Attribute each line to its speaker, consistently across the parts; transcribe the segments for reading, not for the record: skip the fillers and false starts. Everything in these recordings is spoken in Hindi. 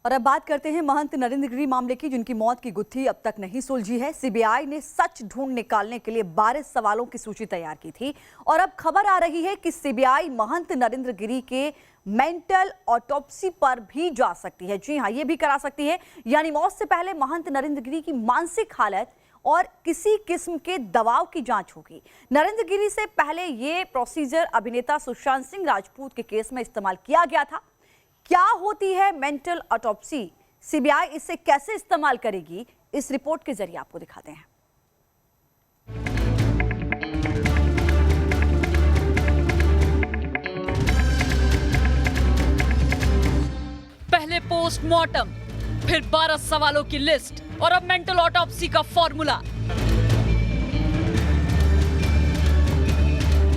Speaker 1: और अब बात करते हैं महंत नरेंद्र गिरी मामले की, जिनकी मौत की गुत्थी अब तक नहीं सुलझी है। सीबीआई ने सच ढूंढ निकालने के लिए 12 सवालों की सूची तैयार की थी और अब खबर आ रही है कि सीबीआई महंत नरेंद्र गिरी के मेंटल ऑटोप्सी पर भी जा सकती है। जी हां, ये भी करा सकती है, यानी मौत से पहले महंत नरेंद्र गिरी की मानसिक हालत और किसी किस्म के दबाव की जांच होगी। नरेंद्र गिरी से पहले ये प्रोसीजर अभिनेता सुशांत सिंह राजपूत के केस में इस्तेमाल किया गया था। क्या होती है मेंटल ऑटोप्सी, सीबीआई इसे कैसे इस्तेमाल करेगी, इस रिपोर्ट के जरिए आपको दिखाते हैं।
Speaker 2: पहले पोस्टमार्टम, फिर 12 सवालों की लिस्ट और अब मेंटल ऑटोप्सी का फॉर्मूला।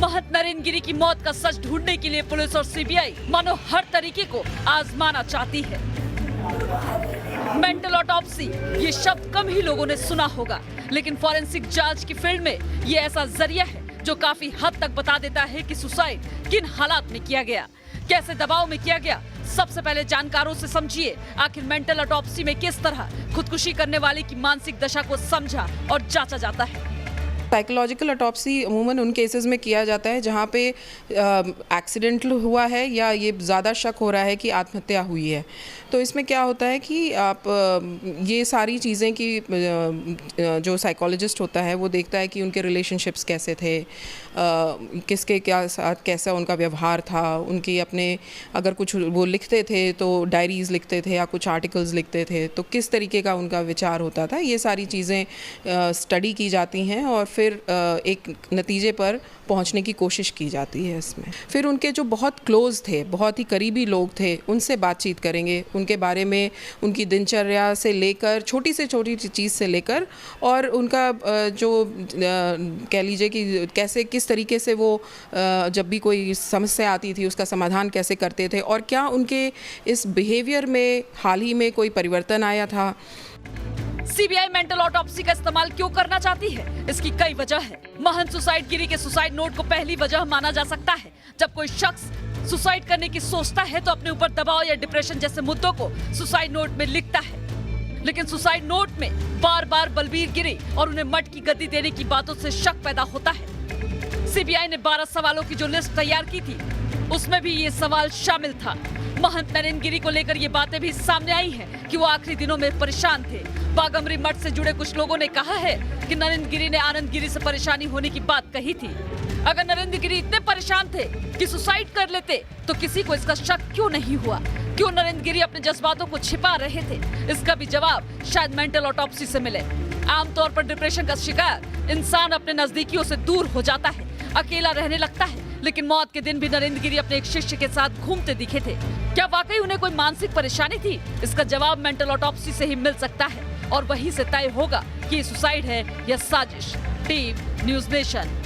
Speaker 2: महंत नरेंद्र गिरी की मौत का सच ढूंढने के लिए पुलिस और सीबीआई मानो हर तरीके को आजमाना चाहती है। मेंटल ऑटोप्सी, ये शब्द कम ही लोगों ने सुना होगा, लेकिन फॉरेंसिक जांच की फील्ड में ये ऐसा जरिया है जो काफी हद तक बता देता है कि सुसाइड किन हालात में किया गया, कैसे दबाव में किया गया। सबसे पहले जानकारों से समझिए आखिर मेंटल ऑटोप्सी में किस तरह खुदकुशी करने वाले की मानसिक दशा को समझा और जांचा जाता है।
Speaker 3: साइकोलॉजिकल ऑटोप्सी अमूमन उन केसेस में किया जाता है जहाँ पे एक्सीडेंटल हुआ है या ये ज़्यादा शक हो रहा है कि आत्महत्या हुई है। तो इसमें क्या होता है कि आप ये सारी चीज़ें की जो साइकोलॉजिस्ट होता है वो देखता है कि उनके रिलेशनशिप्स कैसे थे, किसके क्या साथ कैसा उनका व्यवहार था, उनकी अपने अगर कुछ वो लिखते थे तो डायरीज़ लिखते थे या कुछ आर्टिकल्स लिखते थे तो किस तरीके का उनका विचार होता था। ये सारी चीज़ें स्टडी की जाती हैं और फिर एक नतीजे पर पहुंचने की कोशिश की जाती है इसमें। फिर उनके जो बहुत क्लोज थे, बहुत ही करीबी लोग थे, उनसे बातचीत करेंगे, उनके बारे में, उनकी दिनचर्या से लेकर छोटी से छोटी चीज़ से लेकर और उनका जो कह लीजिए कि कैसे किस तरीके से वो जब भी कोई समस्या आती थी उसका समाधान कैसे करते थे और क्या उनके इस बिहेवियर में हाल ही में कोई परिवर्तन आया था।
Speaker 2: सीबीआई मेंटल ऑटोप्सी का इस्तेमाल क्यों करना चाहती है? इसकी कई वजह है। महंत सुसाइड गिरी के सुसाइड नोट को पहली वजह माना जा सकता है। जब कोई शख्स सुसाइड करने की सोचता है तो अपने ऊपर दबाव या डिप्रेशन जैसे मुद्दों को सुसाइड नोट में लिखता है, लेकिन सुसाइड नोट में बार बार बलबीर गिरी और उन्हें मठ की गद्दी देने की बातों से शक पैदा होता है। सीबीआई ने 12 सवालों की जो लिस्ट तैयार की थी उसमें भी ये सवाल शामिल था। महंत नरेंद्र गिरी को लेकर ये बातें भी सामने आई हैं कि वो आखिरी दिनों में परेशान थे। बागमरी मठ से जुड़े कुछ लोगों ने कहा है कि नरेंद्र गिरी ने आनंद गिरी से परेशानी होने की बात कही थी। अगर नरेंद्र गिरी इतने परेशान थे कि सुसाइड कर लेते तो किसी को इसका शक क्यों नहीं हुआ? क्यों नरेंद्र गिरी अपने जज्बातों को छिपा रहे थे? इसका भी जवाब शायद मेंटल ऑटोप्सी से मिले। आमतौर पर डिप्रेशन का शिकार इंसान अपने नजदीकियों से दूर हो जाता है, अकेला रहने लगता है, लेकिन मौत के दिन भी नरेंद्र गिरी अपने एक शिष्य के साथ घूमते दिखे थे। क्या वाकई उन्हें कोई मानसिक परेशानी थी? इसका जवाब मेंटल ऑटोप्सी से ही मिल सकता है और वहीं से तय होगा कि सुसाइड है या साजिश। Team news nation.